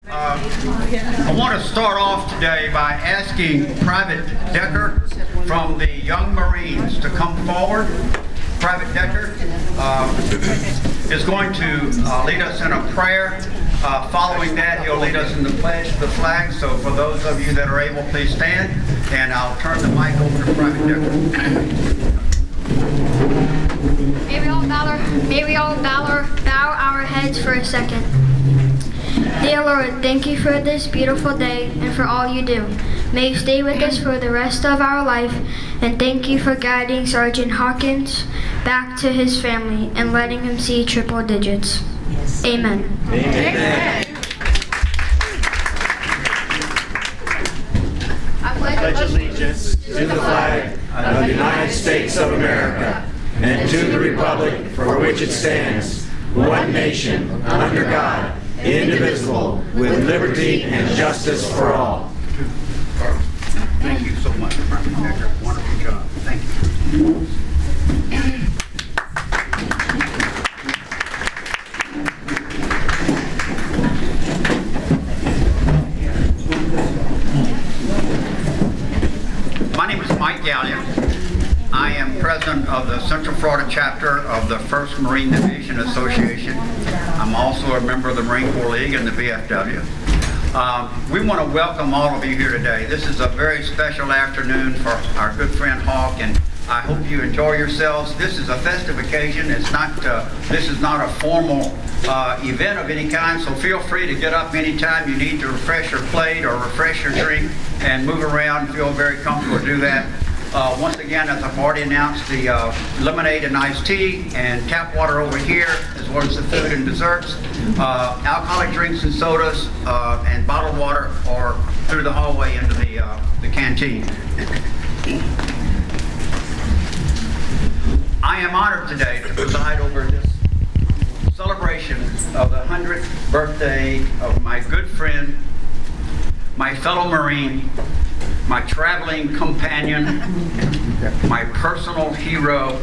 I want to start off today by asking Private Decker from the Young Marines to come forward. Private Decker is going to lead us in a prayer. Following that, he'll lead us in the pledge to the flag. So for those of you that are able, please stand, and I'll turn the mic over to Private Decker. May we all bow our heads for a second. Dear Lord, thank you for this beautiful day and for all you do. May you stay with us for the rest of our life, and thank you for guiding Sergeant Hawkins back to his family and letting him see triple digits. Yes. Amen. Amen. I pledge allegiance to the flag of the United States of America and to the republic for which it stands, one nation, under God, indivisible, with liberty and justice for all. Thank you so much, Private Decker. Wonderful job. Thank you. My name is Mike Gallia. I am president of the Central Florida chapter of the 1st Marine Division Association. I'm also a member of the Marine Corps League and the VFW. We want to welcome all of you here today. This is a very special afternoon for our good friend Hawk, and I hope you enjoy yourselves. This is a festive occasion. This is not a formal event of any kind, so feel free to get up anytime you need to refresh your plate or refresh your drink and move around. Feel very comfortable to do that. Once again, as I've already announced, the lemonade and iced tea and tap water over here, as well as the food and desserts. Alcoholic drinks and sodas and bottled water are through the hallway into the canteen. I am honored today to preside over this celebration of the 100th birthday of my good friend, my fellow Marine, my traveling companion, my personal hero,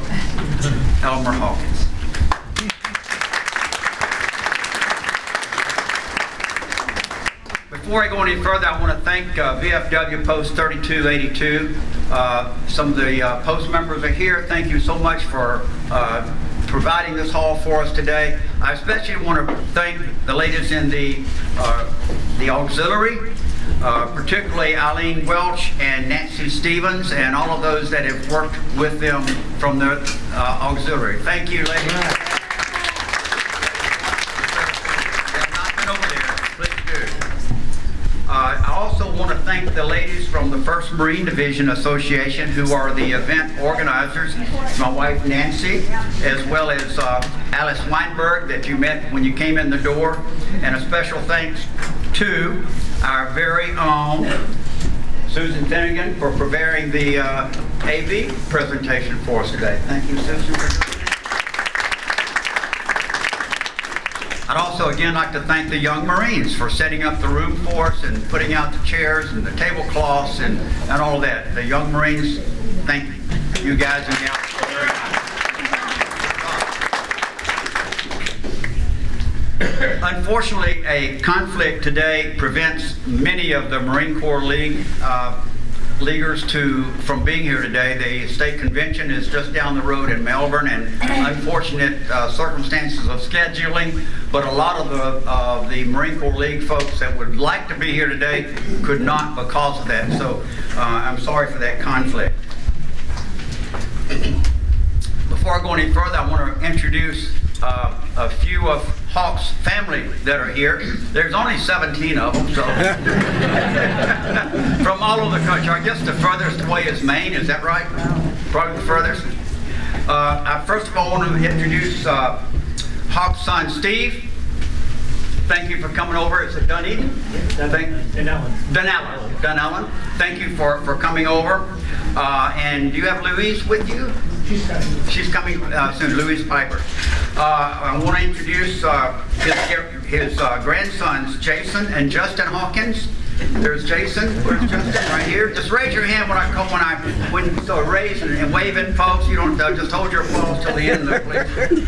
Elmer Hawkins. Before I go any further, I want to thank VFW Post 3282. Some of the Post members are here. Thank you so much for providing this hall for us today. I especially want to thank the ladies in the auxiliary, particularly Eileen Welch and Nancy Stevens, and all of those that have worked with them from the auxiliary. Thank you, ladies. They have not been over there. Please do. I also want to thank the ladies from the 1st Marine Division Association, who are the event organizers. My wife Nancy, as well as Alice Weinberg, that you met when you came in the door. And a special thanks to our very own Susan Finnegan for preparing the AV presentation for us today. Thank you, Susan, for doing that. I'd also again like to thank the Young Marines for setting up the room for us and putting out the chairs and the tablecloths and all of that. The Young Marines, thank you guys and gals. Unfortunately, a conflict today prevents many of the Marine Corps League leaguers from being here today. The state convention is just down the road in Melbourne, and unfortunate circumstances of scheduling, but a lot of the Marine Corps League folks that would like to be here today could not because of that. So I'm sorry for that conflict. Before I go any further, I want to introduce a few of Hawk's family that are here. There's only 17 of them, so from all over the country. I guess the furthest away is Maine, is that right? Probably the furthest. I first of all want to introduce Hawk's son Steve. Thank you for coming over. Is it Dunedin? Dunellen. Thank you for coming over. And do you have Louise with you? She's coming soon, Louise Piper. I want to introduce his grandsons, Jason and Justin Hawkins. There's Jason. Where's Justin? Right here. Just raise your hand so raising and waving, folks. You don't just hold your applause till the end, though, please.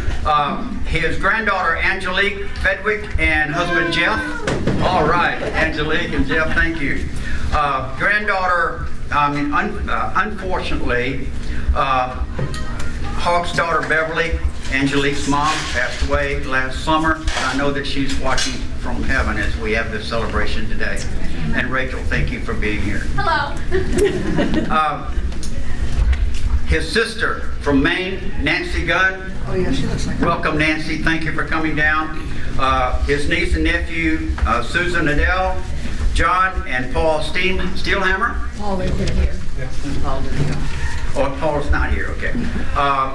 His granddaughter Angelique Fedwick and husband Jeff. All right, Angelique and Jeff, thank you. Granddaughter, unfortunately, Hawk's daughter Beverly, Angelique's mom, passed away last summer. I know that she's watching from heaven as we have this celebration today. And Rachel, thank you for being here. Hello. His sister from Maine, Nancy Gunn. Oh yeah, she looks like her. Welcome, Nancy. Thank you for coming down. His niece and nephew, Susan Adele, John and Paul Steelhammer. Paul isn't here. Paul isn't here. Oh, Paul's not here, okay.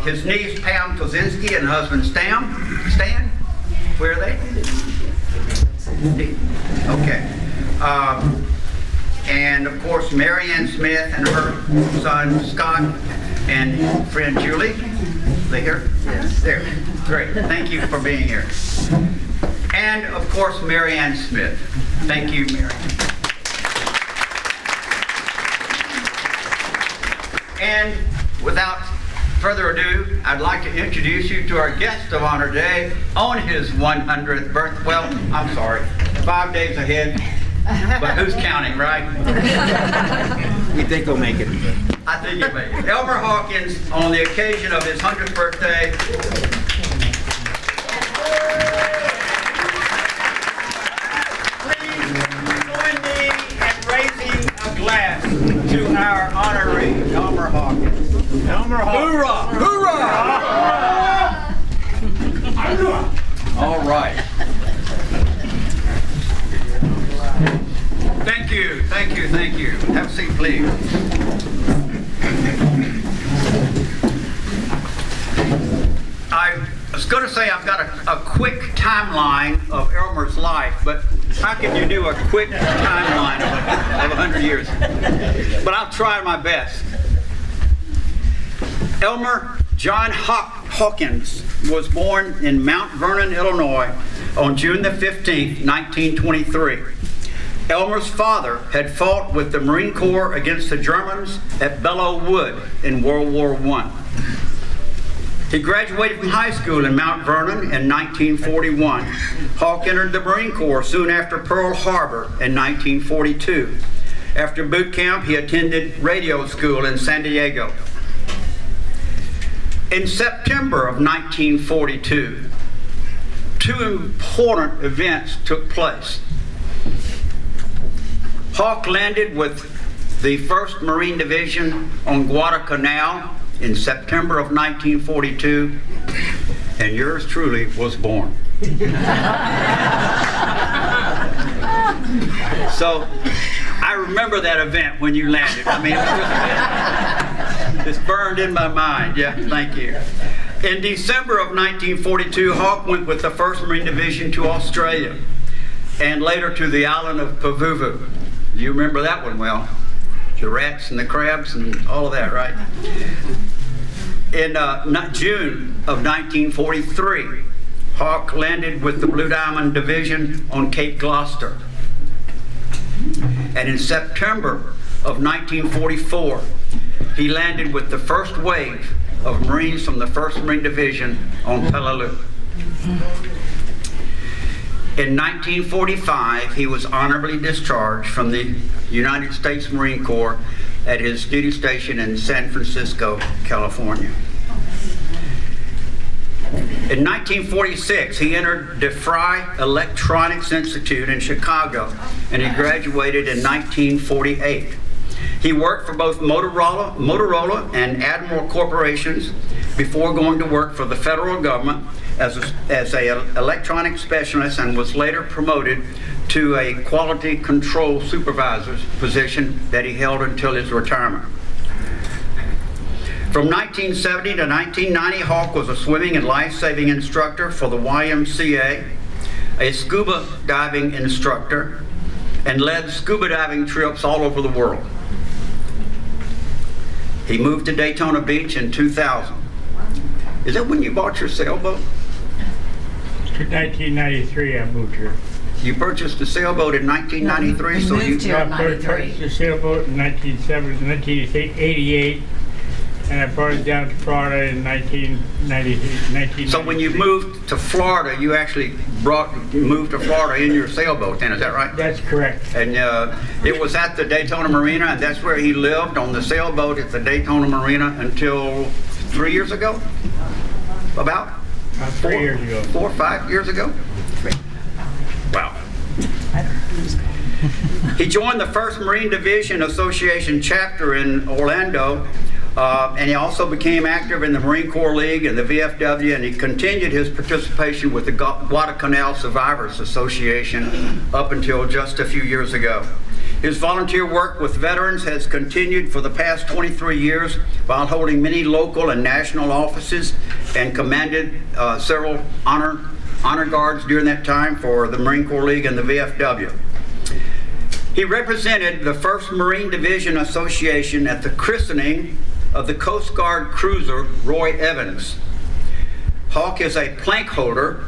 His niece, Pam Kozinski, and husband, Stan. Where are they? Okay. And, of course, Marianne Smith and her son, Scott, and friend, Julie. They here? Yes. There. Great. Thank you for being here. And, of course, Marianne Smith. Thank you, Marianne. And without further ado, I'd like to introduce you to our guest of honor today on his 100th birthday. Well, I'm sorry, 5 days ahead, but who's counting, right? You think they'll make it? I think you'll make it. Elmer Hawkins, on the occasion of his 100th birthday. Please join me in raising a glass to our honoree, Elmer Hawkins. Elmer Hawkins. Hoorah! Hoorah! All right. Thank you, thank you, thank you. Have a seat, please. I was going to say I've got a quick timeline of Elmer's life, but how can you do a quick timeline of 100 years? But I'll try my best. Elmer John Hawkins was born in Mount Vernon, Illinois on June the 15th, 1923. Elmer's father had fought with the Marine Corps against the Germans at Belleau Wood in World War I. He graduated from high school in Mount Vernon in 1941. Hawk entered the Marine Corps soon after Pearl Harbor in 1942. After boot camp, he attended radio school in San Diego. In September of 1942, two important events took place. Hawk landed with the 1st Marine Division on Guadalcanal in September of 1942, and yours truly was born. So, I remember that event when you landed. I mean, it's burned in my mind. Yeah, thank you. In December of 1942, Hawk went with the 1st Marine Division to Australia, and later to the island of Pavuvu. You remember that one well. The rats and the crabs and all of that, right? In June of 1943, Hawk landed with the Blue Diamond Division on Cape Gloucester. And in September of 1944, he landed with the first wave of Marines from the 1st Marine Division on Peleliu. In 1945, he was honorably discharged from the United States Marine Corps at his duty station in San Francisco, California. In 1946, he entered DeFry Electronics Institute in Chicago, and he graduated in 1948. He worked for both Motorola and Admiral corporations before going to work for the federal government as an electronic specialist, and was later promoted to a quality control supervisor's position that he held until his retirement. From 1970 to 1990, Hawk was a swimming and life-saving instructor for the YMCA, a scuba diving instructor, and led scuba diving trips all over the world. He moved to Daytona Beach in 2000. Is that when you bought your sailboat? 1993 I moved here. You purchased the sailboat in 1993, so you... moved here. I in 93. purchased the sailboat in 1988, and I brought it down to Florida in 1990. So when you moved to Florida, you actually moved to Florida in your sailboat then, is that right? That's correct. And it was at the Daytona Marina, and that's where he lived on the sailboat at the Daytona Marina until 3 years ago? About? 3 years ago. 4 or 5 years ago? Wow. He joined the 1st Marine Division Association chapter in Orlando, and he also became active in the Marine Corps League and the VFW, and he continued his participation with the Guadalcanal Survivors Association up until just a few years ago. His volunteer work with veterans has continued for the past 23 years while holding many local and national offices, and commanded several honor guards during that time for the Marine Corps League and the VFW. He represented the 1st Marine Division Association at the christening of the Coast Guard cruiser Roy Evans. Hawk is a plank holder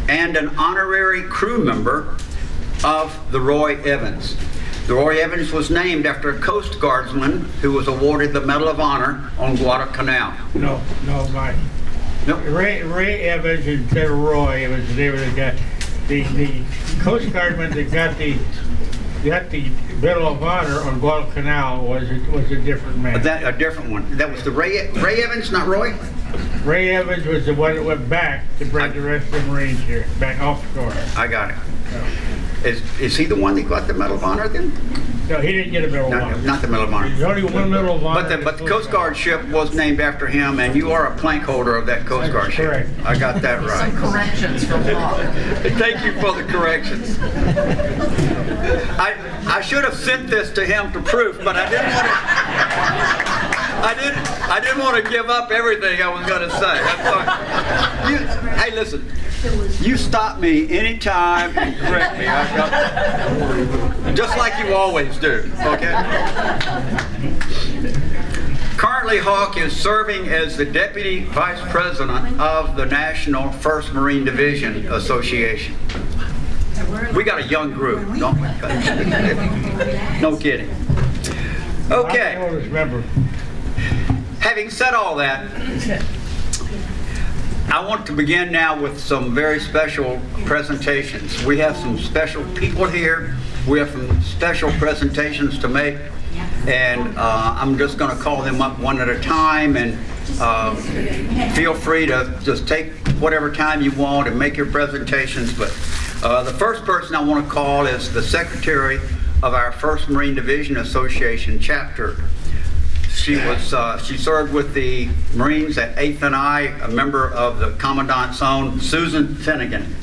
and an honorary crew member of the Roy Evans. The Roy Evans was named after a Coast Guardsman who was awarded the Medal of Honor on Guadalcanal. No, Mike. Nope. Ray Evans instead of Roy Evans. They were the guy. The Coast Guardman that got the Medal of Honor on Guadalcanal was a different man. A different one. That was the Ray Evans, not Roy? Ray Evans was the one that went back to bring the rest of the Marines here, back offshore. I got it. Is he the one that got the Medal of Honor then? No, he didn't get a Medal of Honor. Not the Medal of Honor. There's only one Medal of Honor. But the Coast Guard ship was named after him, and you are a plank holder of that Coast Guard ship. Correct. I got that right. Some corrections from Bob. Thank you for the corrections. I should have sent this to him to proof, but I didn't want to. I didn't want to give up everything I was going to say. Hey, listen. You stop me anytime and correct me. Just like you always do. Okay. Currently, Hawk is serving as the Deputy Vice President of the National 1st Marine Division Association. We got a young group, don't we? No kidding. Okay. I'm the oldest member. Having said all that, I want to begin now with some very special presentations. We have some special people here. We have some special presentations to make. And I'm just going to call them up one at a time, and feel free to just take whatever time you want and make your presentations. But the first person I want to call is the Secretary of our 1st Marine Division Association chapter. She served with the Marines at 8th and I, a member of the Commandant's Zone, Susan Finnegan.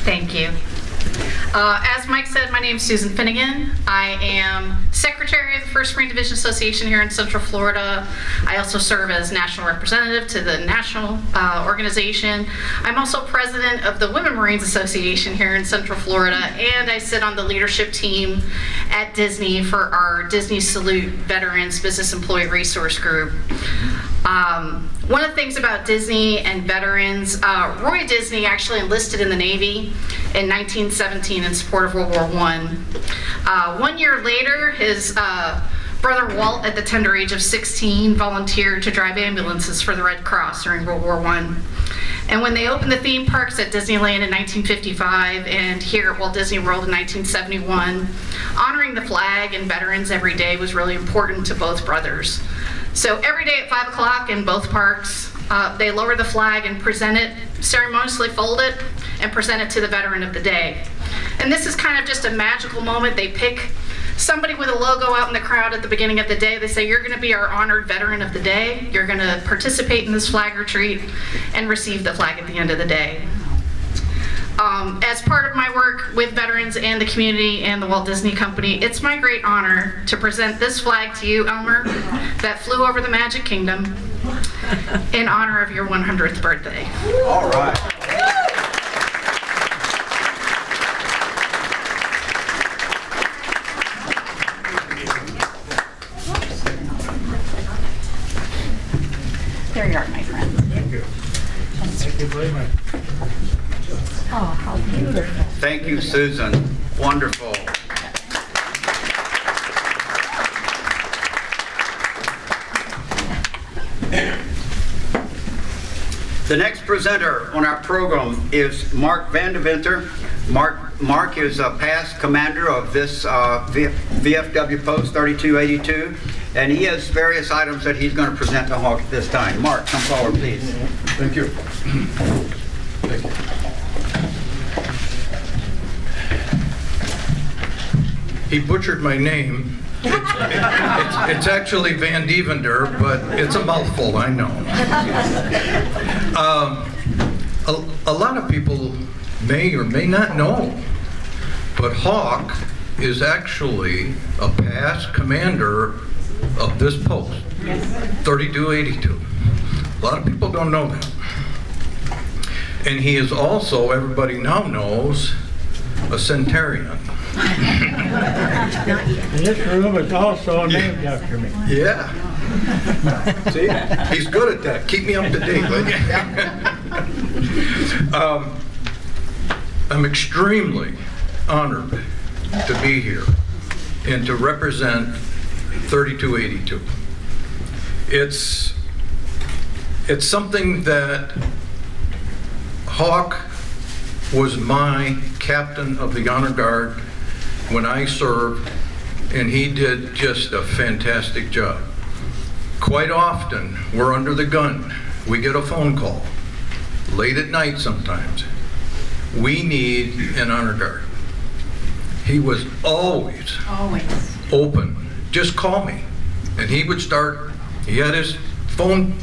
Thank you. As Mike said, my name is Susan Finnegan. I am Secretary of the 1st Marine Division Association here in Central Florida. I also serve as National Representative to the national organization. I'm also President of the Women Marines Association here in Central Florida, and I sit on the leadership team at Disney for our Disney Salute Veterans Business Employee Resource Group. One of the things about Disney and veterans, Roy Disney actually enlisted in the Navy in 1917 in support of World War I. 1 year later, his brother Walt, at the tender age of 16, volunteered to drive ambulances for the Red Cross during World War I. And when they opened the theme parks at Disneyland in 1955 and here at Walt Disney World in 1971, honoring the flag and veterans every day was really important to both brothers. So every day at 5 o'clock in both parks, they lower the flag and present it, ceremoniously fold it, and present it to the veteran of the day. And this is kind of just a magical moment. They pick somebody with a logo out in the crowd at the beginning of the day. They say, you're going to be our honored veteran of the day. You're going to participate in this flag retreat and receive the flag at the end of the day. As part of my work with veterans and the community and the Walt Disney Company, it's my great honor to present this flag to you, Elmer, that flew over the Magic Kingdom in honor of your 100th birthday. All right. Susan. Wonderful. The next presenter on our program is Mark Van Deventer. Mark is a past commander of this VFW Post 3282, and he has various items that he's going to present to Hawk at this time. Mark, come forward, please. Thank you. Thank you. He butchered my name. It's actually Van Deventer, but it's a mouthful, I know. A lot of people may or may not know, but Hawk is actually a past commander of this post, 3282. A lot of people don't know that. And he is also, everybody now knows, a centurion. And this room is also named after me. Yeah. See, he's good at that. Keep me up to date, will you? I'm extremely honored to be here and to represent 3282. It's something that Hawk was my captain of the honor guard when I served, and he did just a fantastic job. Quite often, we're under the gun. We get a phone call, late at night sometimes. We need an honor guard. He was always open. Just call me. And he would start, he had his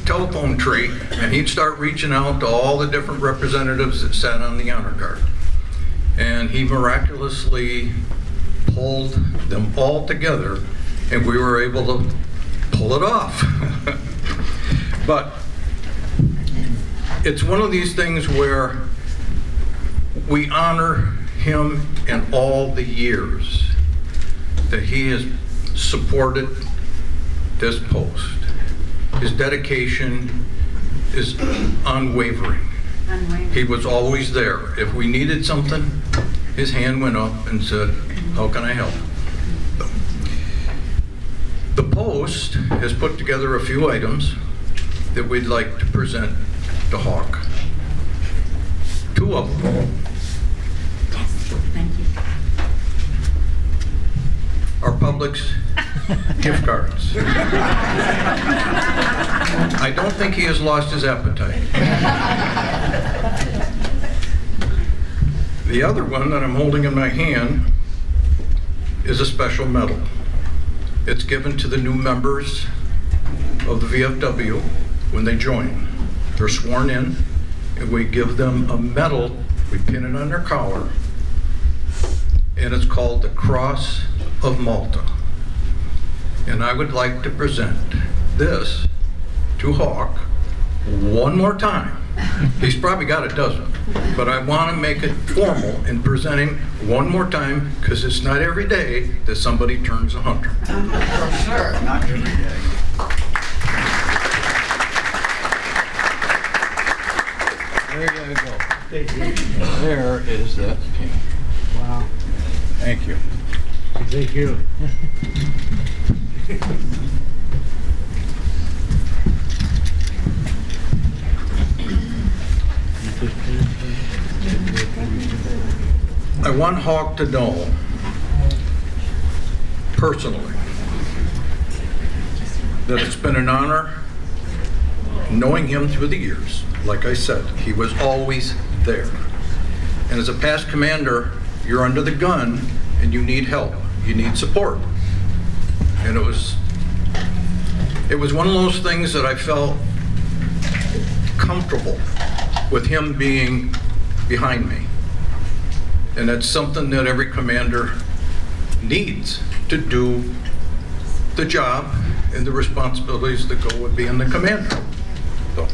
telephone tree, and he'd start reaching out to all the different representatives that sat on the honor guard. And he miraculously pulled them all together, and we were able to pull it off. But it's one of these things where we honor him in all the years that he has supported this post. His dedication is unwavering. He was always there. If we needed something, his hand went up and said, "How can I help?" The Post has put together a few items that we'd like to present to Hawk. Two of them. Thank you. Our Publix gift cards. I don't think he has lost his appetite. The other one that I'm holding in my hand is a special medal. It's given to the new members of the VFW when they join. They're sworn in, and we give them a medal. We pin it on their collar, and it's called the Cross of Malta. And I would like to present this to Hawk one more time. He's probably got a dozen, but I want to make it formal in presenting one more time, because it's not every day that somebody turns 100. For sure. Not every day. There you go. Thank you. There is that pin. Wow. Thank you. Thank you. I want Hawk to know, personally, that it's been an honor knowing him through the years. Like I said, he was always there. And as a past commander, you're under the gun and you need help, you need support. And it was one of those things that I felt comfortable with him being behind me. And that's something that every commander needs to do the job and the responsibilities that go with being the commander. So,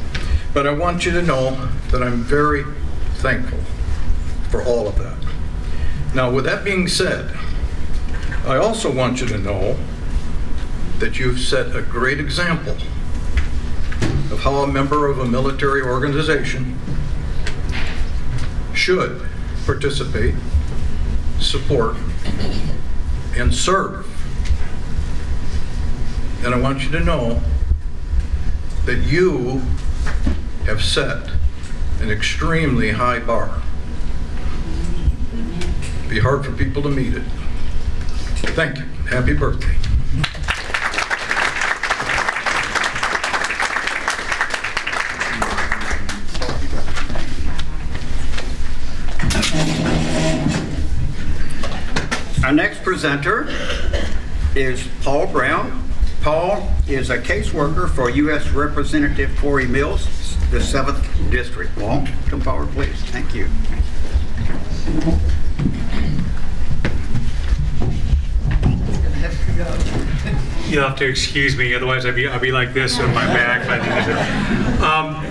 but I want you to know that I'm very thankful for all of that. Now, with that being said, I also want you to know that you've set a great example of how a member of a military organization should participate support, and serve. And I want you to know that you have set an extremely high bar. It'd be hard for people to meet it. Thank you. Happy birthday. Our next presenter is Paul Brown. Paul is a caseworker for U.S. Representative Corey Mills, the 7th District. Paul, come forward, please. Thank you. You'll have to excuse me, otherwise I'll be like this with my back.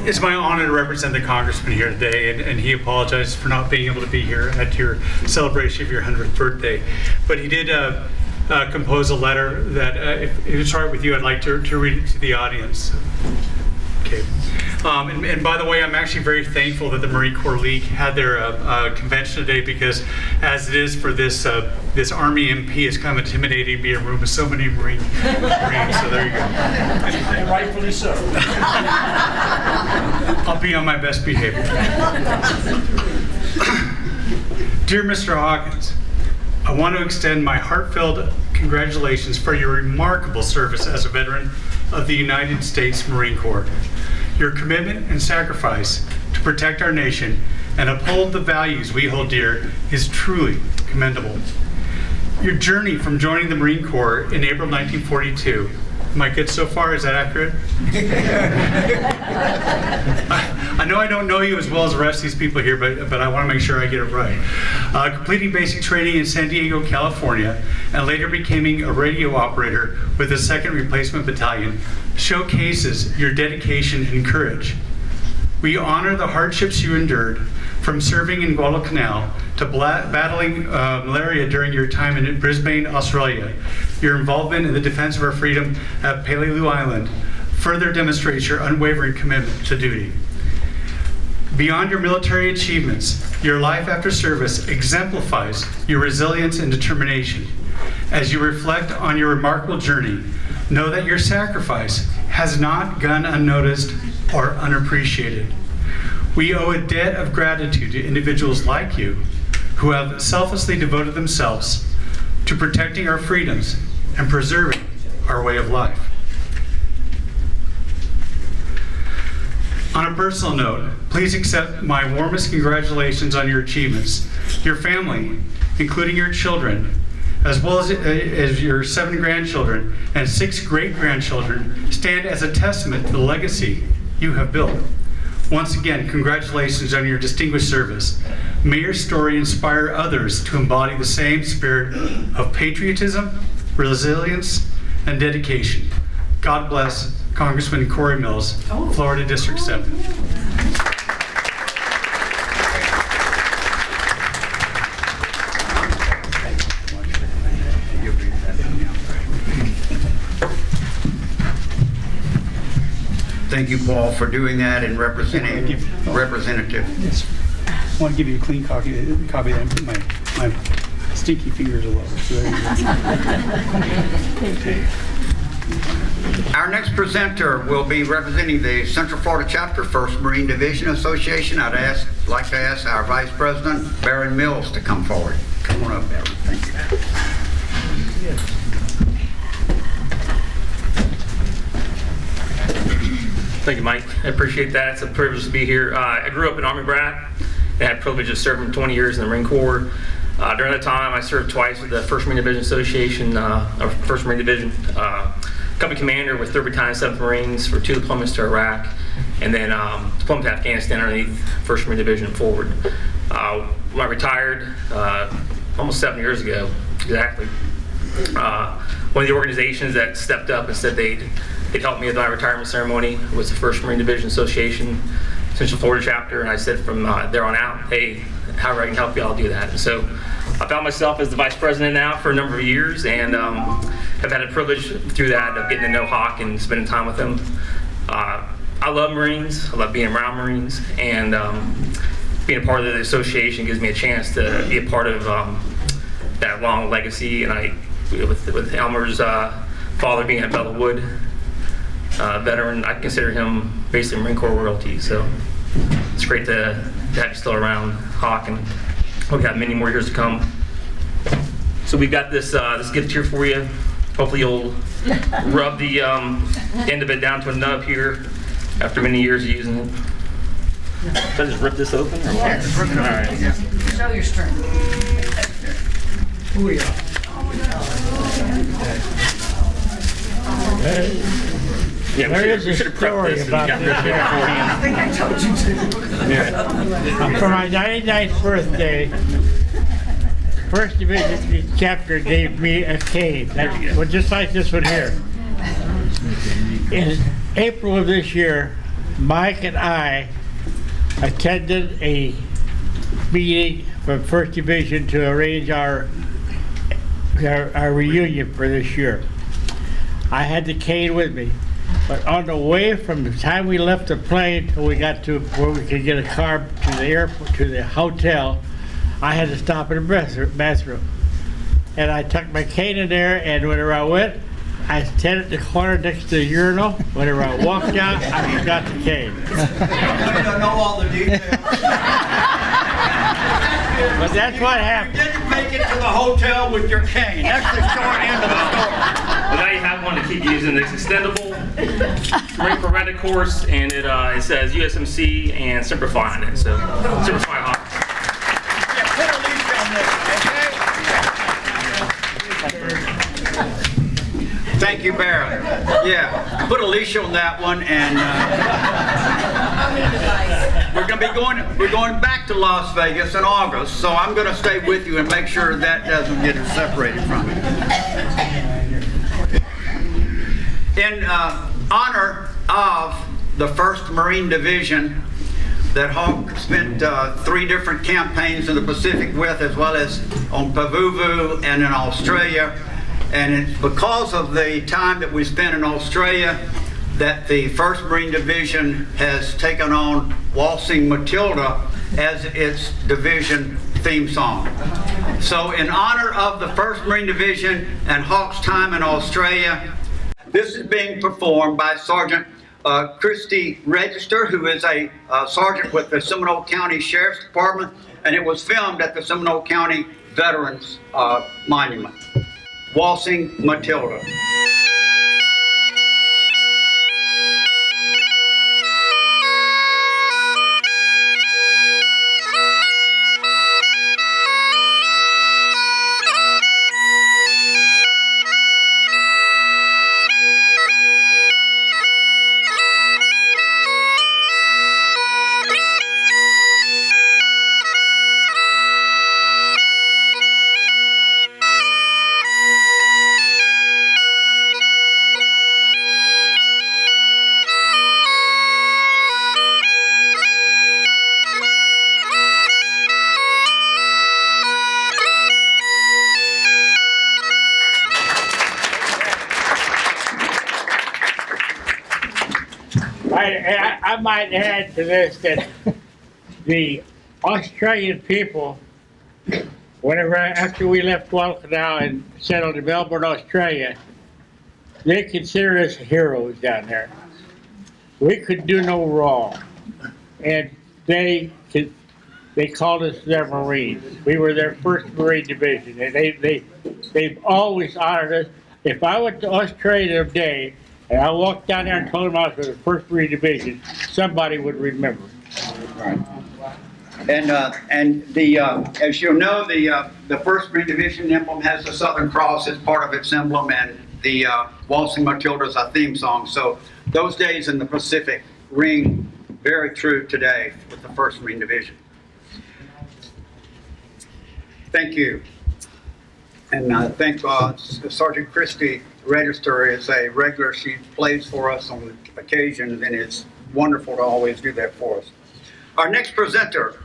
It's my honor to represent the congressman here today, and he apologizes for not being able to be here at your celebration of your 100th birthday. But he did compose a letter that, if it's all right with you, I'd like to read it to the audience. Okay. And by the way, I'm actually very thankful that the Marine Corps League had their convention today, because as it is for this Army MP, it's kind of intimidating to be in a room with so many Marines. So there you go. And rightfully so. I'll be on my best behavior. Dear Mr. Hawkins, I want to extend my heartfelt congratulations for your remarkable service as a veteran of the United States Marine Corps. Your commitment and sacrifice to protect our nation and uphold the values we hold dear is truly commendable. Your journey from joining the Marine Corps in April 1942, am I good so far? Is that accurate? I know I don't know you as well as the rest of these people here, but I want to make sure I get it right. Completing basic training in San Diego, California, and later becoming a radio operator with the 2nd Replacement Battalion showcases your dedication and courage. We honor the hardships you endured, from serving in Guadalcanal to battling malaria during your time in Brisbane, Australia. Your involvement in the defense of our freedom at Peleliu Island further demonstrates your unwavering commitment to duty. Beyond your military achievements, your life after service exemplifies your resilience and determination. As you reflect on your remarkable journey, know that your sacrifice has not gone unnoticed or unappreciated. We owe a debt of gratitude to individuals like you who have selflessly devoted themselves to protecting our freedoms and preserving our way of life. On a personal note, please accept my warmest congratulations on your achievements. Your family, including your children, as well as your 7 grandchildren and 6 great-grandchildren, stand as a testament to the legacy you have built. Once again, congratulations on your distinguished service. May your story inspire others to embody the same spirit of patriotism, resilience, and dedication. God bless Congressman Corey Mills, Florida District 7. Thank you, Paul, for doing that and representing Representative. Yes. I want to give you a clean copy of that. My stinky fingers all over. So there you go. Our next presenter will be representing the Central Florida Chapter, 1st Marine Division Association. I'd like to ask our Vice President, Baron Mills, to come forward. Come on up, Baron. Thank you. Thank you, Mike. I appreciate that. It's a privilege to be here. I grew up an Army brat and had the privilege of serving 20 years in the Marine Corps. During that time, I served twice with the 1st Marine Division Association, or 1st Marine Division, company commander with 3rd Battalion, 7th Marines for 2 deployments to Iraq, and then deployment to Afghanistan underneath 1st Marine Division and forward. When I retired almost 7 years ago, exactly, one of the organizations that stepped up and said they'd help me with my retirement ceremony was the 1st Marine Division Association, Central Florida Chapter, and I said from there on out, hey, however I can help you, I'll do that. And so I found myself as the Vice President now for a number of years, and have had a privilege through that of getting to know Hawk and spending time with him. I love Marines, I love being around Marines, and being a part of the association gives me a chance to be a part of that long legacy, and with Elmer's father being a Bellawood veteran, I consider him basically Marine Corps royalty. So it's great to have you still around, Hawk, and hope you have many more years to come. So we got this gift here for you. Hopefully you'll rub the end of it down to a nub here after many years of using it. Should I just rip this open? Or what? Yes, rip it open. All right. Yeah. Show your strength. Yeah, There is a we should have prepped story this and about gotten this rid of it beforehand. I think I told you to. For my 99th birthday, 1st Division chapter gave me a cane. That's well, just like this one here. In April of this year, Mike and I attended a meeting from 1st Division to arrange our reunion for this year. I had the cane with me, but on the way from the time we left the plane till we got to where we could get a car to the airport, to the hotel, I had to stop in the bathroom. And I tucked my cane in there, and whenever I went, I sat at the corner next to the urinal. Whenever I walked out, I forgot the cane. I don't know all the details. But that's what You happened. didn't make it to the hotel with your cane. That's the short end of the story. Well, now you have one to keep using. It's extendable, Marine Corps Rent course, and it says USMC and Simplify on it. So Simplify Hawk. Yeah, put a leash on this, okay? Thank you, Barrett. Yeah, put a leash on that one, and we're going back to Las Vegas in August, so I'm going to stay with you and make sure that doesn't get separated from it. In honor of the 1st Marine Division that Hawk spent 3 different campaigns in the Pacific with, as well as on Pavuvu and in Australia. And it's because of the time that we spent in Australia that the 1st Marine Division has taken on Waltzing Matilda as its division theme song. So in honor of the 1st Marine Division and Hawk's time in Australia, this is being performed by Sergeant Christy Register, who is a sergeant with the Seminole County Sheriff's Department, and it was filmed at the Seminole County Veterans Monument. Waltzing Matilda. I might add to this that the Australian people, after we left Guadalcanal and settled in Melbourne, Australia, they consider us heroes down there. We could do no wrong, and they called us their Marines. We were their 1st Marine Division, and they've always honored us. If I went to Australia today and I walked down there and told them I was with the 1st Marine Division, somebody would remember. And as you know, the 1st Marine Division emblem has the Southern Cross as part of its emblem, and the Waltzing Matilda is our theme song. So those days in the Pacific ring very true today with the 1st Marine Division. Thank you. And I thank Sergeant Christy Register is a regular. She plays for us on occasions, and it's wonderful to always do that for us. Our next presenter,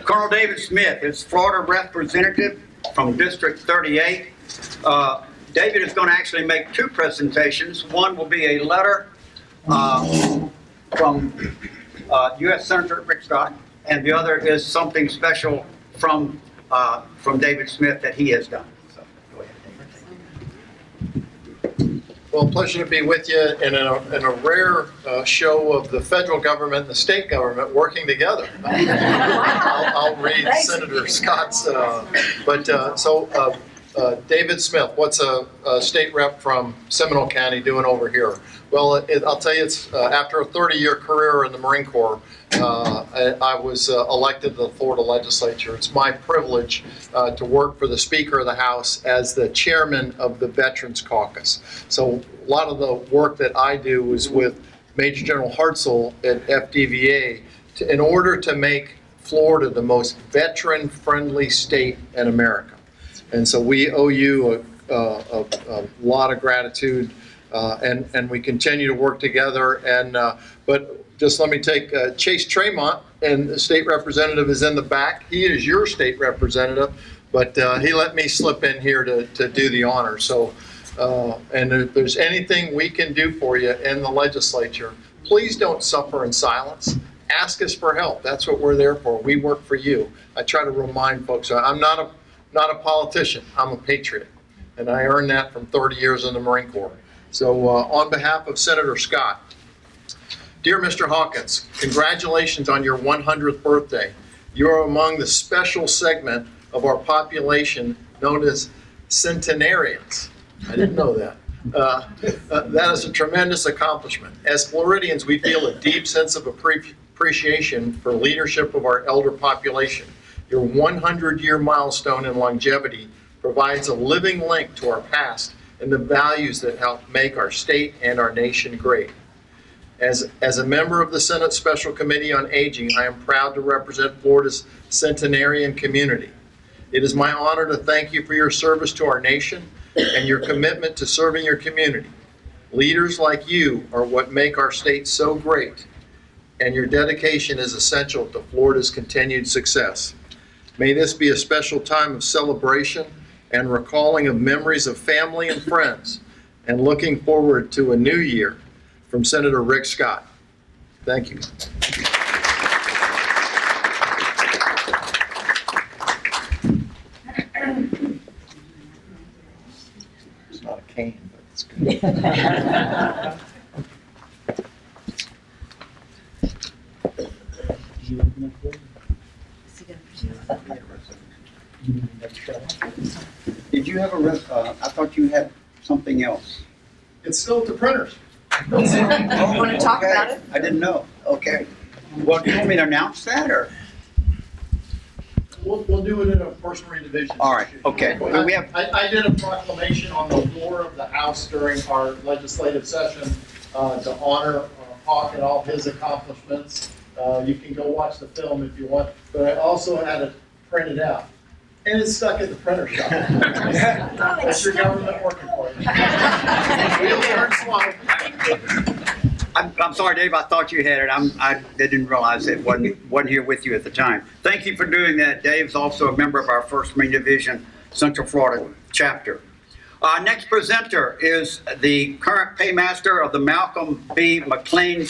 Colonel David Smith, is Florida representative from District 38. David is going to actually make 2 presentations. One will be a letter from U.S. Senator Rick Scott, and the other is something special from from David Smith that he has done. So, go ahead, David. Well, pleasure to be with you in a rare show of the federal government and the state government working together. I'll read Senator Scott's, David Smith, what's a state rep from Seminole County doing over here? Well, I'll tell you, it's after a 30-year career in the Marine Corps, I was elected to the Florida legislature. It's my privilege to work for the Speaker of the House as the chairman of the Veterans Caucus. So a lot of the work that I do is with Major General Hartzell at FDVA in order to make Florida the most veteran-friendly state in America. And so we owe you a lot of gratitude, and we continue to work together. But just let me take Chase Tremont, and the state representative is in the back. He is your state representative, but he let me slip in here to do the honor. So, and if there's anything we can do for you in the legislature, please don't suffer in silence. Ask us for help. That's what we're there for. We work for you. I try to remind folks, I'm not a politician, I'm a patriot. And I earned that from 30 years in the Marine Corps. So on behalf of Senator Scott, dear Mr. Hawkins, congratulations on your 100th birthday. You're among the special segment of our population known as centenarians. I didn't know that. That is a tremendous accomplishment. As Floridians, we feel a deep sense of appreciation for leadership of our elder population. Your 100-year milestone in longevity provides a living link to our past and the values that help make our state and our nation great. As a member of the Senate Special Committee on Aging, I am proud to represent Florida's centenarian community. It is my honor to thank you for your service to our nation and your commitment to serving your community. Leaders like you are what make our state so great, and your dedication is essential to Florida's continued success. May this be a special time of celebration and recalling of memories of family and friends, and looking forward to a new year. From Senator Rick Scott. Thank you. It's not a cane, but it's good. Did you have I thought you had something else. It's still at the printers. Want to talk about it? I didn't know. Okay. Well, do you want me to announce that, or? We'll do it in a first Marine Division. All right. Okay. Well, I did a proclamation on the floor of the House during our legislative session to honor Hawk and all his accomplishments. You can go watch the film if you want, but I also had it printed out. And it's stuck at the printer shop. That's your government working for you. Wheels turn slow. I'm sorry, Dave. I thought you had it. I didn't realize it wasn't here with you at the time. Thank you for doing that. Dave's also a member of our 1st Marine Division Central Florida chapter. Our next presenter is the current paymaster of the Malcolm B. McLean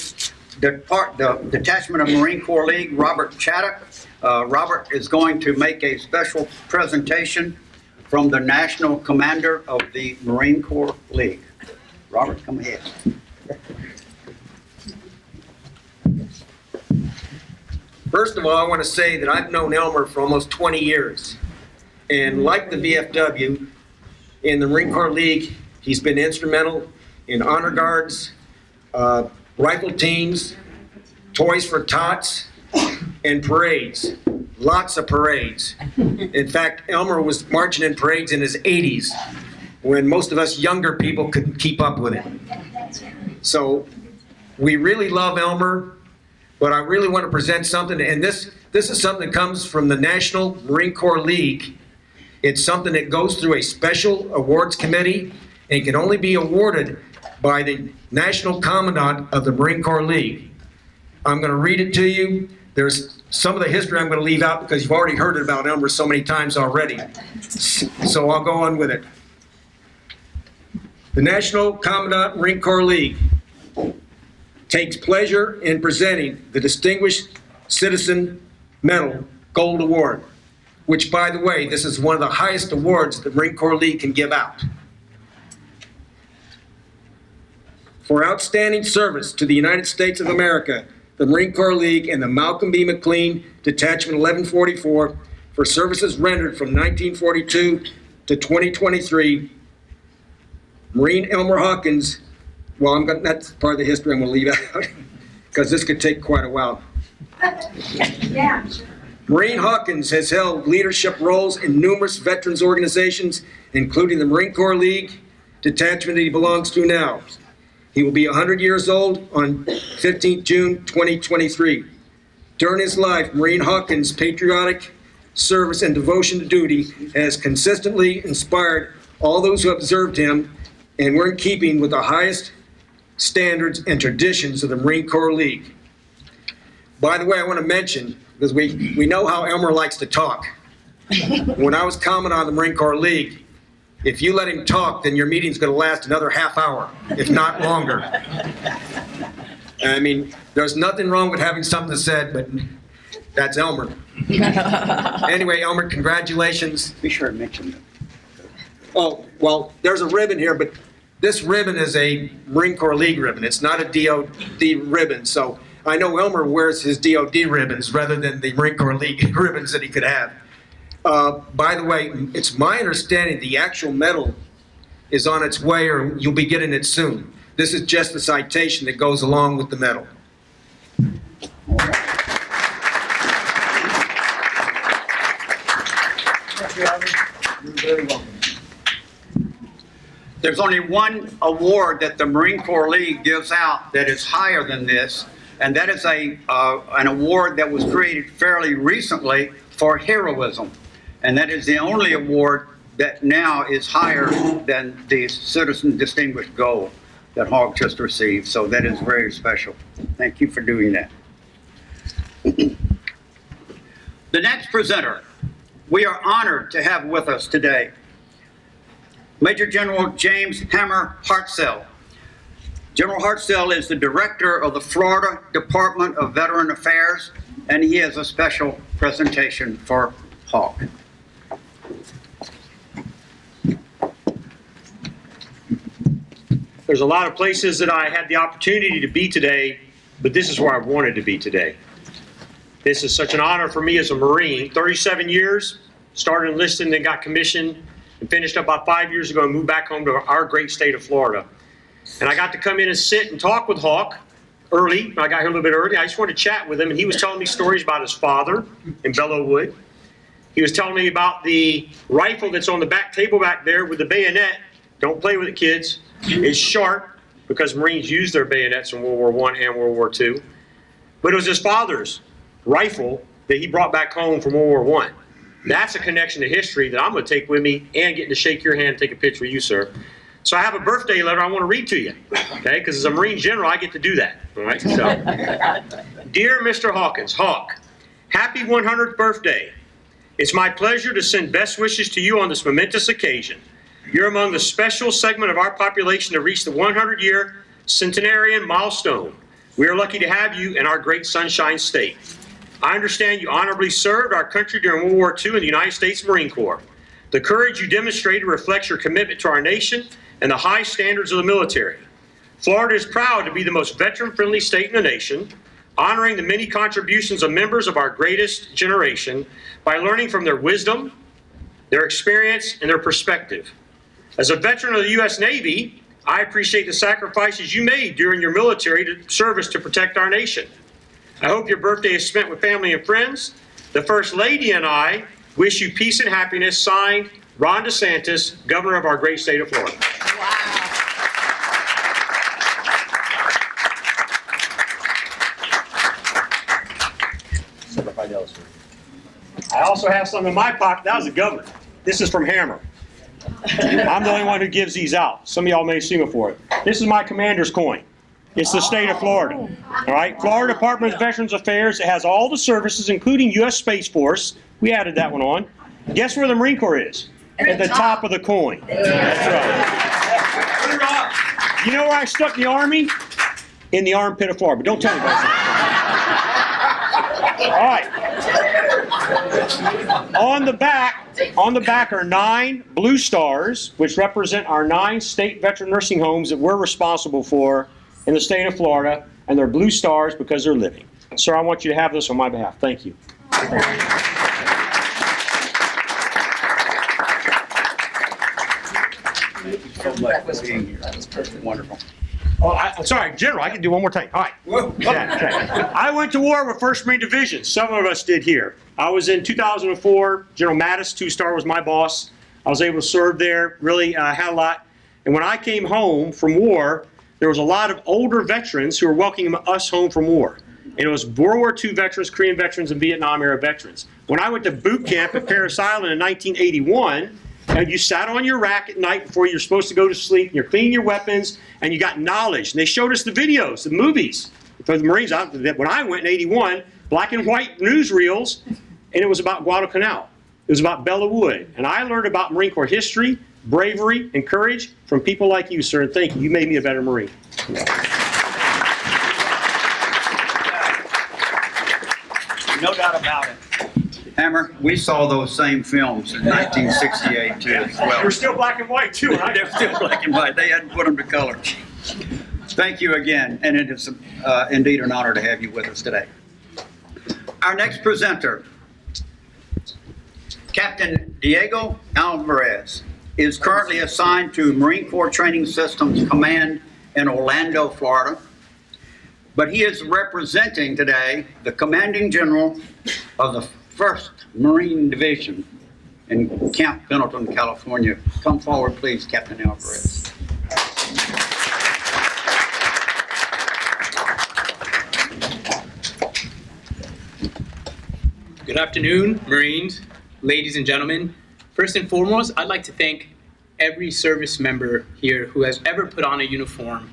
Detachment of Marine Corps League, Robert Chaddock. Robert is going to make a special presentation from the National Commander of the Marine Corps League. Robert, come ahead. First of all, I want to say that I've known Elmer for almost 20 years. And like the VFW, in the Marine Corps League, he's been instrumental in honor guards, rifle teams, toys for tots, and parades. Lots of parades. In fact, Elmer was marching in parades in his 80s when most of us younger people couldn't keep up with him. So we really love Elmer, but I really want to present something, and this is something that comes from the National Marine Corps League. It's something that goes through a special awards committee and can only be awarded by the National Commandant of the Marine Corps League. I'm going to read it to you. There's some of the history I'm going to leave out because you've already heard it about Elmer so many times already. So I'll go on with it. The National Commandant Marine Corps League takes pleasure in presenting the Distinguished Citizen Medal Gold Award which, by the way, this is one of the highest awards the Marine Corps League can give out. For outstanding service to the United States of America, the Marine Corps League and the Malcolm B. McLean Detachment 1144 for services rendered from 1942 to 2023, Marine Elmer Hawkins, that's part of the history I'm going to leave out because this could take quite a while. Yeah. Marine Hawkins has held leadership roles in numerous veterans organizations, including the Marine Corps League detachment that he belongs to now. He will be 100 years old on 15th June 2023. During his life, Marine Hawkins' patriotic service and devotion to duty has consistently inspired all those who observed him and were in keeping with the highest standards and traditions of the Marine Corps League. By the way, I want to mention, because we know how Elmer likes to talk. When I was commenting on the Marine Corps League, if you let him talk, then your meeting's going to last another half hour, if not longer. I mean, there's nothing wrong with having something said, but that's Elmer. Anyway, Elmer, congratulations. Be sure to mention that. Oh, well, there's a ribbon here, but this ribbon is a Marine Corps League ribbon. It's not a DOD ribbon, so I know Elmer wears his DOD ribbons rather than the Marine Corps League ribbons that he could have. By the way, it's my understanding the actual medal is on its way, or you'll be getting it soon. This is just the citation that goes along with the medal. You're very welcome. There's only one award that the Marine Corps League gives out that is higher than this, and that is an award that was created fairly recently for heroism. And that is the only award that now is higher than the Citizen Distinguished Gold that Hawk just received. So that is very special. Thank you for doing that. The next presenter, we are honored to have with us today Major General James Hammer Hartzell. General Hartzell is the director of the Florida Department of Veteran Affairs, and he has a special presentation for Hawk. There's a lot of places that I had the opportunity to be today, but this is where I wanted to be today. This is such an honor for me as a Marine. 37 years, started enlisting, then got commissioned, and finished up about 5 years ago and moved back home to our great state of Florida. And I got to come in and sit and talk with Hawk early. I got here a little bit early. I just wanted to chat with him, and he was telling me stories about his father in Belleau-Wood. He was telling me about the rifle that's on the back table back there with the bayonet. Don't play with it, kids. It's sharp because Marines used their bayonets in World War I and World War II. But it was his father's rifle that he brought back home from World War I. That's a connection to history that I'm going to take with me and getting to shake your hand and take a picture with you, sir. So I have a birthday letter I want to read to you, okay? Because as a Marine General, I get to do that, all right? So, Dear Mr. Hawkins, Hawk, happy 100th birthday. It's my pleasure to send best wishes to you on this momentous occasion. You're among the special segment of our population to reach the 100-year centenarian milestone. We are lucky to have you in our great Sunshine State. I understand you honorably served our country during World War II in the United States Marine Corps. The courage you demonstrated reflects your commitment to our nation and the high standards of the military. Florida is proud to be the most veteran-friendly state in the nation, honoring the many contributions of members of our greatest generation by learning from their wisdom, their experience, and their perspective. As a veteran of the U.S. Navy, I appreciate the sacrifices you made during your military service to protect our nation. I hope your birthday is spent with family and friends. The First Lady and I wish you peace and happiness. Signed, Ron DeSantis, Governor of our great state of Florida. I also have some in my pocket. That was the governor. This is from Hammer. I'm the only one who gives these out. Some of y'all may have seen before it. This is my commander's coin. It's the state of Florida. All right, Florida Department of Veterans Affairs. It has all the services, including U.S. Space Force. We added that one on. Guess where the Marine Corps is? At the top of the coin. That's right. You know where I stuck the Army? In the armpit of Florida. But don't tell anybody. All right. On the back are 9 blue stars, which represent our 9 state veteran nursing homes that we're responsible for in the state of Florida, and they're blue stars because they're living. Sir, I want you to have this on my behalf. Thank you. Thank you so much for being here. That was perfect. Wonderful. Oh, sorry, General, I can do one more time. All right. Yeah, okay. I went to war with 1st Marine Division. Some of us did here. I was in 2004. General Mattis, 2-star, was my boss. I was able to serve there, really had a lot. And when I came home from war, there was a lot of older veterans who were welcoming us home from war. And it was World War II veterans, Korean veterans, and Vietnam-era veterans. When I went to boot camp at Parris Island in 1981, and you sat on your rack at night before you're supposed to go to sleep, and you're cleaning your weapons, and you got knowledge. And they showed us the videos, the movies for the Marines. When I went in 81, black and white newsreels, and it was about Guadalcanal. It was about Bella Wood. And I learned about Marine Corps history, bravery, and courage from people like you, sir, and thank you. You made me a better Marine. No doubt about it. Hammer, we saw those same films in 1968 too as well. They were still black and white too, right? They're still black and white. They hadn't put them to color. Thank you again, and it is indeed an honor to have you with us today. Our next presenter, Captain Diego Alvarez, is currently assigned to Marine Corps Training Systems Command in Orlando, Florida. But he is representing today the Commanding General of the 1st Marine Division in Camp Pendleton, California. Come forward, please, Captain Alvarez. Good afternoon, Marines, ladies and gentlemen. First and foremost, I'd like to thank every service member here who has ever put on a uniform.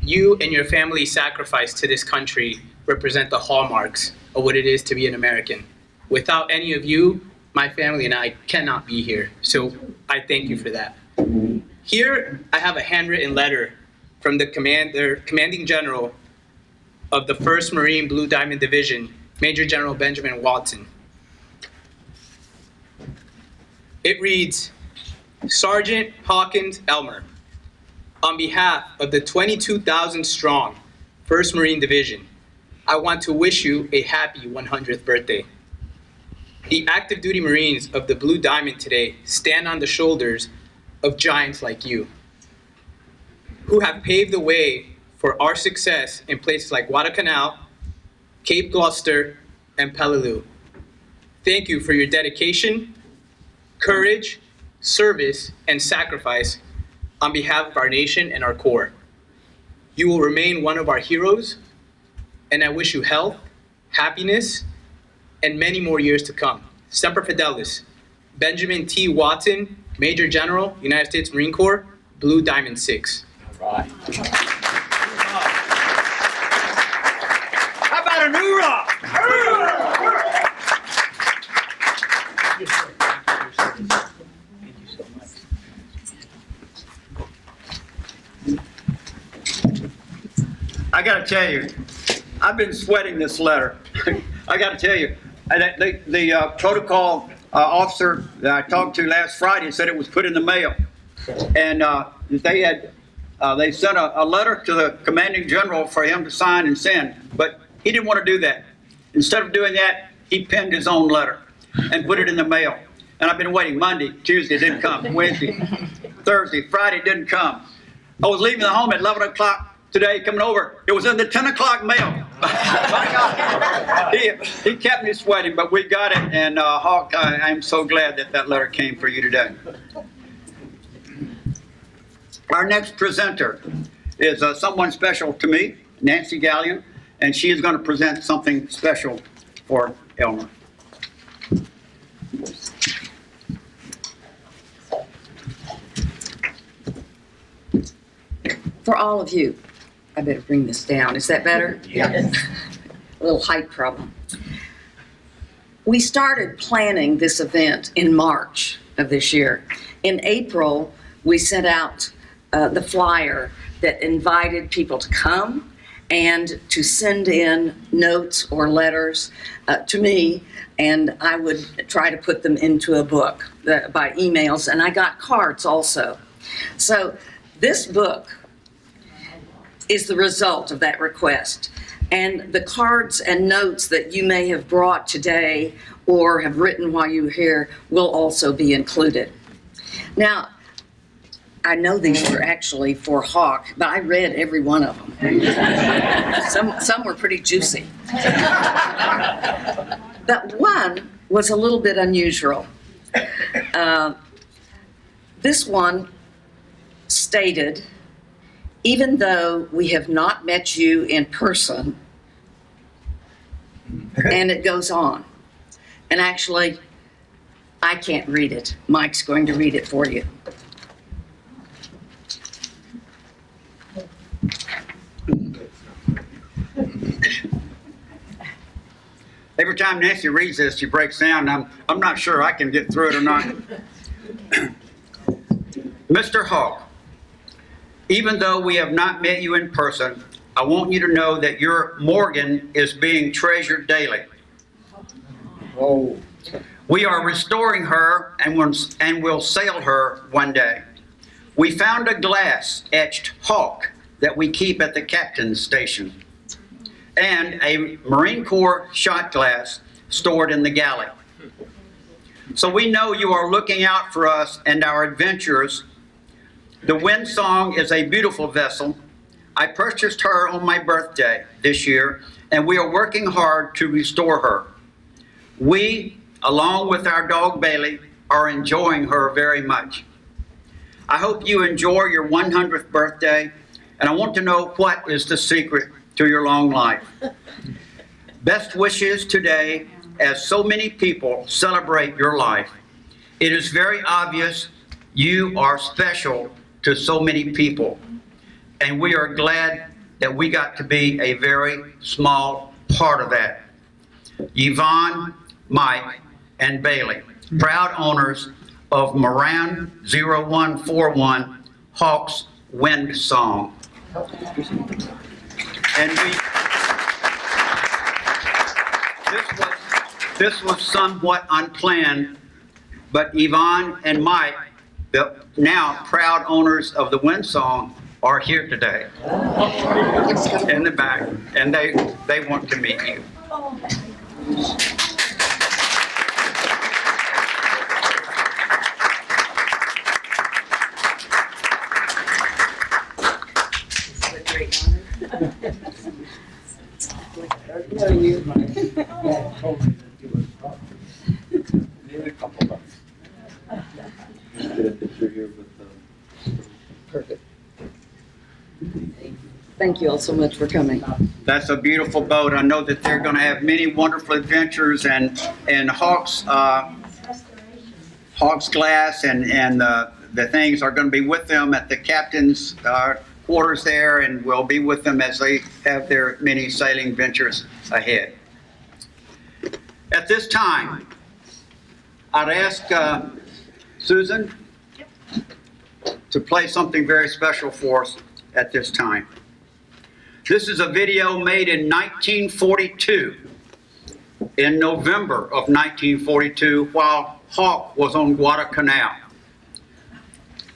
You and your family's sacrifice to this country represent the hallmarks of what it is to be an American. Without any of you, my family and I cannot be here. So I thank you for that. Here, I have a handwritten letter from the Commanding General of the 1st Marine Blue Diamond Division, Major General Benjamin Watson. It reads, Sergeant Hawkins Elmer, on behalf of the 22,000 strong 1st Marine Division, I want to wish you a happy 100th birthday. The active duty Marines of the Blue Diamond today stand on the shoulders of giants like you, who have paved the way for our success in places like Guadalcanal, Cape Gloucester, and Peleliu. Thank you for your dedication, courage, service, and sacrifice on behalf of our nation and our Corps. You will remain one of our heroes, and I wish you health, happiness, and many more years to come. Semper Fidelis, Benjamin T. Watson, Major General, United States Marine Corps, Blue Diamond 6. All right. How about a new rock? I got to tell you, I've been sweating this letter. I got to tell you, the protocol officer that I talked to last Friday said it was put in the mail, and they sent a letter to the Commanding General for him to sign and send, but he didn't want to do that. Instead of doing that, he penned his own letter and put it in the mail. And I've been waiting. Monday, Tuesday didn't come. Wednesday, Thursday, Friday didn't come. I was leaving the home at 11 o'clock today, coming over. It was in the 10 o'clock mail. He kept me sweating, but we got it. And Hawk, I'm so glad that that letter came for you today. Our next presenter is someone special to me, Nancy Gallion, and she is going to present something special for Elmer. For all of you, I better bring this down. Is that better? Yes. A little height problem. We started planning this event in March of this year. In April, we sent out the flyer that invited people to come and to send in notes or letters to me, and I would try to put them into a book by emails, and I got cards also. So this book is the result of that request. And the cards and notes that you may have brought today or have written while you were here will also be included. Now, I know these were actually for Hawk, but I read every one of them. Some were pretty juicy. But one was a little bit unusual. This one stated, even though we have not met you in person, and it goes on. And actually, I can't read it. Mike's going to read it for you. Every time Nancy reads this, she breaks down, and I'm not sure I can get through it or not. Mr. Hawk, even though we have not met you in person, I want you to know that your Morgan is being treasured daily. Oh. We are restoring her and will sail her one day. We found a glass etched Hawk that we keep at the captain's station, and a Marine Corps shot glass stored in the galley. So we know you are looking out for us and our adventures. The Wind Song is a beautiful vessel. I purchased her on my birthday this year, and we are working hard to restore her. We, along with our dog Bailey, are enjoying her very much. I hope you enjoy your 100th birthday, and I want to know what is the secret to your long life. Best wishes today as so many people celebrate your life. It is very obvious you are special to so many people, and we are glad that we got to be a very small part of that. Yvonne, Mike, and Bailey, proud owners of Moran 0141 Hawk's Wind Song. And this was somewhat unplanned, but Yvonne and Mike, the now proud owners of the Wind Song, are here today in the back, and they want to meet you. Perfect. Thank you all so much for coming. That's a beautiful boat. I know that they're going to have many wonderful adventures, and Hawk's glass and the things are going to be with them at the captain's quarters there, and will be with them as they have their many sailing ventures ahead. At this time, I'd ask Susan to play something very special for us at this time. This is a video made in 1942, in November of 1942, while Hawk was on Guadalcanal.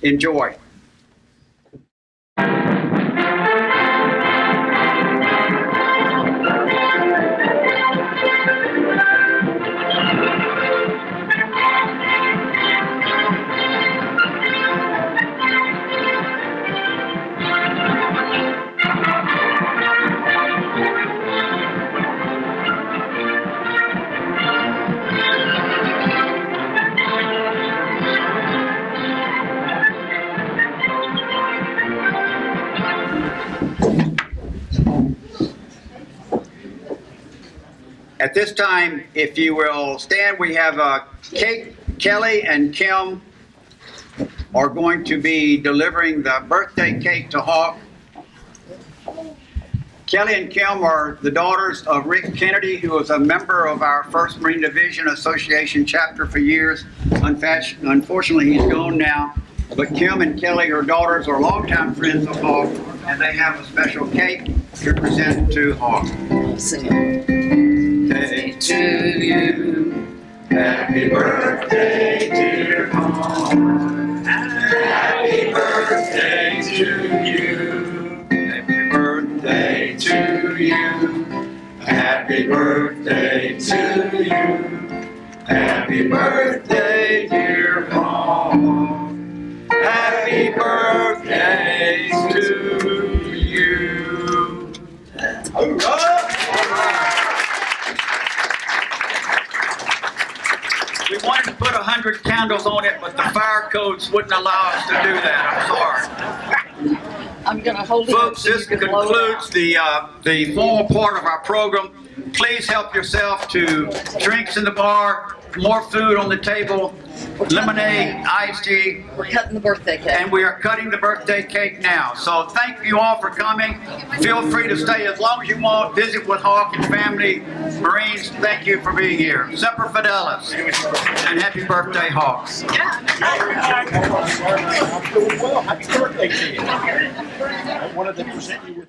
Enjoy. At this time, if you will stand, we have Kate, Kelly, and Kim are going to be delivering the birthday cake to Hawk. Kelly and Kim are the daughters of Rick Kennedy, who was a member of our 1st Marine Division Association chapter for years. Unfortunately, he's gone now. But Kim and Kelly, her daughters, are longtime friends of Hawk, and they have a special cake to present to Hawk. Sing it. Day To you. Happy birthday, dear Hawk. Happy birthday to you. Happy birthday To you. Happy birthday to you. Happy birthday, dear Hawk. Happy birthday to you. We wanted to put 100 candles on it, but the fire codes wouldn't allow us to do that. I'm sorry. I'm going to hold it up Folks, so you this can blow it concludes out. the formal part of our program. Please help yourself to drinks in the bar, more food on the table, lemonade, iced tea, We're cutting the birthday cake. and we are cutting the birthday cake now. So thank you all for coming. Feel free to stay as long as you want. Visit with Hawk and family. Marines, thank you for being here. Semper Fidelis, and happy birthday, Hawks. Well, happy birthday to you. I wanted to present you with